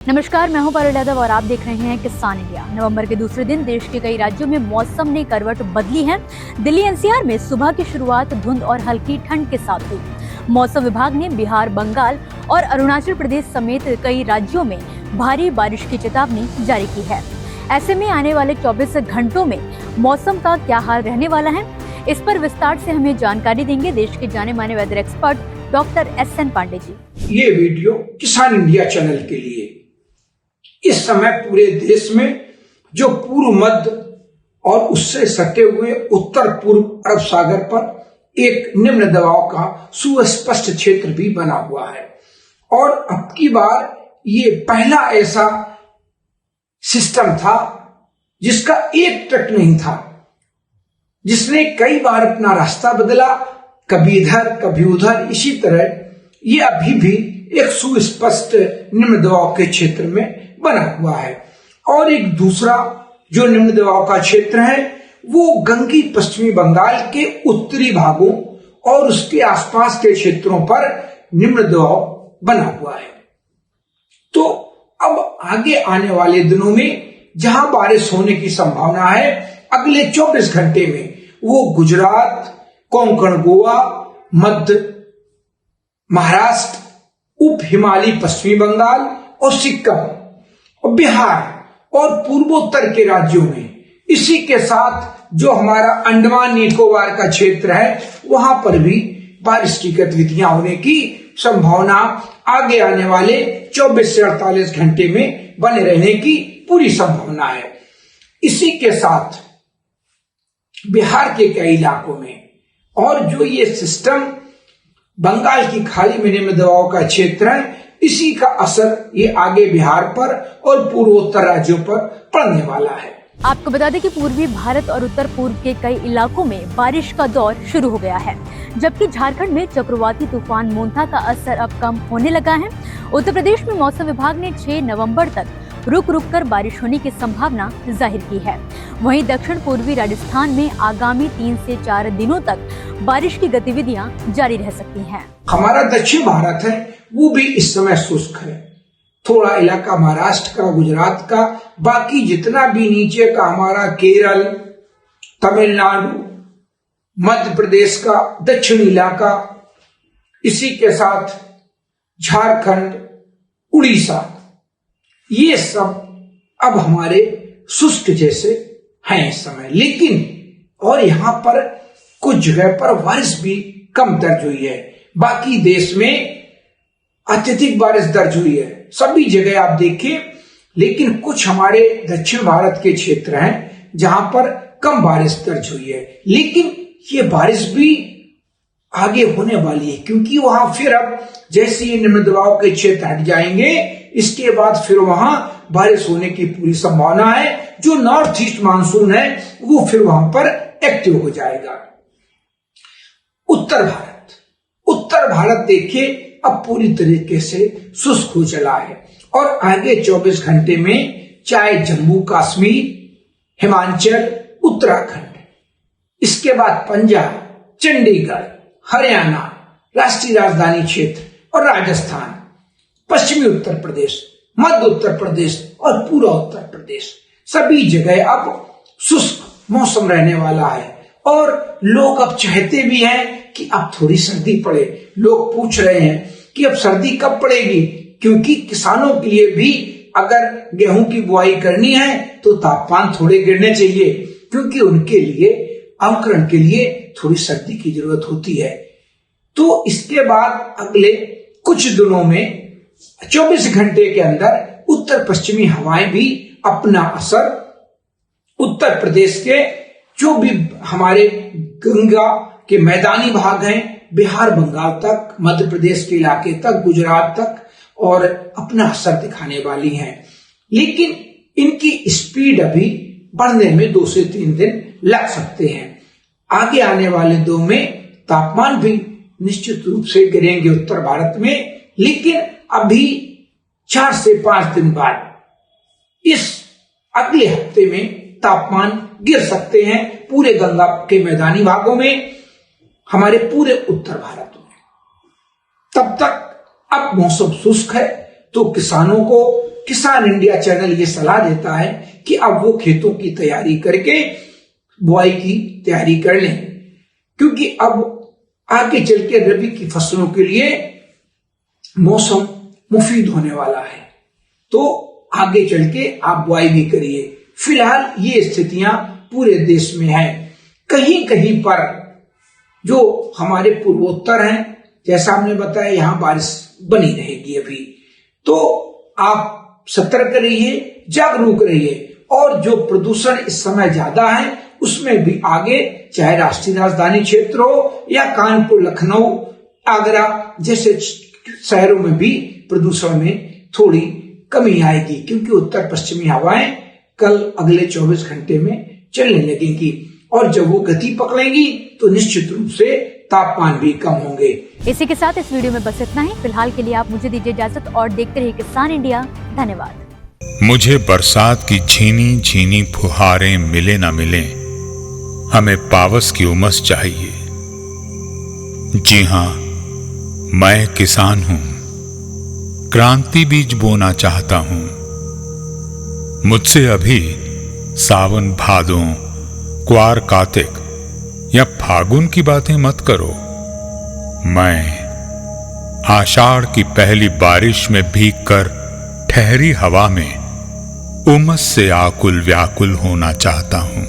नमस्कार, मैं हूं पारुल यादव और आप देख रहे हैं किसान इंडिया। नवंबर के दूसरे दिन देश के कई राज्यों में मौसम ने करवट बदली है। दिल्ली एनसीआर में सुबह की शुरुआत धुंध और हल्की ठंड के साथ हुई। मौसम विभाग ने बिहार, बंगाल और अरुणाचल प्रदेश समेत कई राज्यों में भारी बारिश की चेतावनी जारी की है। ऐसे में आने वाले 24 घंटों में मौसम का क्या हाल रहने वाला है, इस पर विस्तार से हमें जानकारी देंगे देश के जाने माने weather expert doctor SN Pandey ji. ये वीडियो किसान इंडिया चैनल के लिए। इस समय पूरे देश में जो पूर्व मध्य और उससे सटे हुए उत्तर पूर्व अरब सागर पर एक निम्न दबाव का सुस्पष्ट क्षेत्र भी बना हुआ है और अब की बार ये पहला ऐसा सिस्टम था जिसका एक ट्रैक नहीं था, जिसने कई बार अपना रास्ता बदला, कभी इधर कभी उधर। इसी तरह ये अभी भी एक सुस्पष्ट निम्न दबाव के क्षेत्र में बना हुआ है। और एक दूसरा जो निम्न दबाव का क्षेत्र है वो गंगी पश्चिमी बंगाल के उत्तरी भागों और उसके आसपास के क्षेत्रों पर निम्न दबाव बना हुआ है। तो अब आगे आने वाले दिनों में जहां बारिश होने की संभावना है, अगले 24 घंटे में वो गुजरात, कोंकण, गोवा, मध्य महाराष्ट्र, उप हिमालयी पश्चिमी बंगाल और सिक्किम और बिहार और पूर्वोत्तर के राज्यों में, इसी के साथ जो हमारा अंडमान निकोबार का क्षेत्र है वहां पर भी बारिश की गतिविधियां होने की संभावना आगे आने वाले 24 से 48 घंटे में बने रहने की पूरी संभावना है। इसी के साथ बिहार के कई इलाकों में और जो ये सिस्टम बंगाल की खाड़ी में निम्न दबाव का क्षेत्र है, इसी का असर ये आगे बिहार पर और पूर्वोत्तर राज्यों पर पड़ने वाला है। आपको बता दें कि पूर्वी भारत और उत्तर पूर्व के कई इलाकों में बारिश का दौर शुरू हो गया है, जबकि झारखंड में चक्रवाती तूफान मोंथा का असर अब कम होने लगा है। उत्तर प्रदेश में मौसम विभाग ने 6 नवंबर तक रुक रुक कर बारिश होने की संभावना जाहिर की है। वहीं दक्षिण पूर्वी राजस्थान में आगामी 3 से 4 दिनों तक बारिश की गतिविधियां जारी रह सकती हैं। हमारा दक्षिण भारत है वो भी इस समय शुष्क है। थोड़ा इलाका महाराष्ट्र का, गुजरात का, बाकी जितना भी नीचे का हमारा केरल, तमिलनाडु, मध्य प्रदेश का दक्षिणी इलाका, इसी के साथ झारखंड, उड़ीसा, ये सब अब हमारे शुष्क जैसे हैं इस समय। लेकिन और यहाँ पर कुछ जगह पर बारिश भी कम दर्ज हुई है। बाकी देश में अत्यधिक बारिश दर्ज हुई है, सभी जगह आप देखिए। लेकिन कुछ हमारे दक्षिण भारत के क्षेत्र हैं जहां पर कम बारिश दर्ज हुई है। लेकिन ये बारिश भी आगे होने वाली है, क्योंकि वहां फिर अब जैसे ये निम्न दबाव के क्षेत्र हट जाएंगे, इसके बाद फिर वहां बारिश होने की पूरी संभावना है। जो नॉर्थ ईस्ट मानसून है वो फिर वहां पर एक्टिव हो जाएगा। उत्तर भारत देखिए अब पूरी तरीके से शुष्क हो चला है और आगे 24 घंटे में चाहे जम्मू कश्मीर, हिमाचल, उत्तराखंड, इसके बाद पंजाब, चंडीगढ़, हरियाणा, राष्ट्रीय राजधानी क्षेत्र और राजस्थान, पश्चिमी उत्तर प्रदेश, मध्य उत्तर प्रदेश और पूर्व उत्तर प्रदेश, सभी जगह अब शुष्क मौसम रहने वाला है। और लोग अब चाहते भी हैं कि अब थोड़ी सर्दी पड़े। लोग पूछ रहे हैं कि अब सर्दी कब पड़ेगी, क्योंकि किसानों के लिए भी अगर गेहूं की बुआई करनी है तो तापमान थोड़े गिरने चाहिए, क्योंकि उनके लिए अंकुरण के लिए थोड़ी सर्दी की जरूरत होती है। तो इसके बाद अगले कुछ दिनों में 24 घंटे के अंदर उत्तर पश्चिमी हवाएं भी अपना असर उत्तर प्रदेश के जो भी हमारे गंगा के मैदानी भाग हैं, बिहार, बंगाल तक, मध्य प्रदेश के इलाके तक, गुजरात तक और अपना असर दिखाने वाली हैं। लेकिन इनकी स्पीड अभी बढ़ने में 2 से 3 दिन लग सकते हैं। आगे आने वाले 2 में तापमान भी निश्चित रूप से गिरेंगे उत्तर भारत में, लेकिन अभी 4 से 5 दिन बाद इस अगले हफ्ते में तापमान गिर सकते हैं पूरे गंगा के मैदानी भागों में, हमारे पूरे उत्तर भारत में। तब तक अब मौसम शुष्क है तो किसानों को किसान इंडिया चैनल ये सलाह देता है कि अब वो खेतों की तैयारी करके बुआई की तैयारी कर लें, क्योंकि अब आगे चल के रबी की फसलों के लिए मौसम मुफीद होने वाला है। तो आगे चल के आप बुआई भी करिए। फिलहाल ये स्थितियां पूरे देश में हैं। कहीं कहीं पर जो हमारे पूर्वोत्तर हैं, जैसा हमने बताया, यहां बारिश बनी रहेगी अभी। तो आप सतर्क रहिए, जागरूक रहिए, और जो प्रदूषण इस समय ज्यादा है उसमें भी आगे, चाहे राष्ट्रीय राजधानी क्षेत्र हो या कानपुर, लखनऊ, आगरा जैसे शहरों में भी प्रदूषण में थोड़ी कमी आएगी, क्योंकि उत्तर पश्चिमी हवाएं कल अगले 24 घंटे में चलने लगेंगी, और जब वो गति पकड़ेंगी तो निश्चित रूप से तापमान भी कम होंगे। इसी के साथ इस वीडियो में बस इतना ही। फिलहाल के लिए आप मुझे दीजिए इजाजत और देखते रहिए किसान इंडिया। धन्यवाद। मुझे बरसात की झीनी झीनी फुहारें मिले ना मिले, हमें पावस की उमस चाहिए। जी हां, मैं किसान हूं, क्रांति बीज बोना चाहता हूं। मुझसे अभी सावन भादों, क्वार कार्तिक या फागुन की बातें मत करो। मैं आषाढ़ की पहली बारिश में भीगकर ठहरी हवा में उमस से आकुल व्याकुल होना चाहता हूं।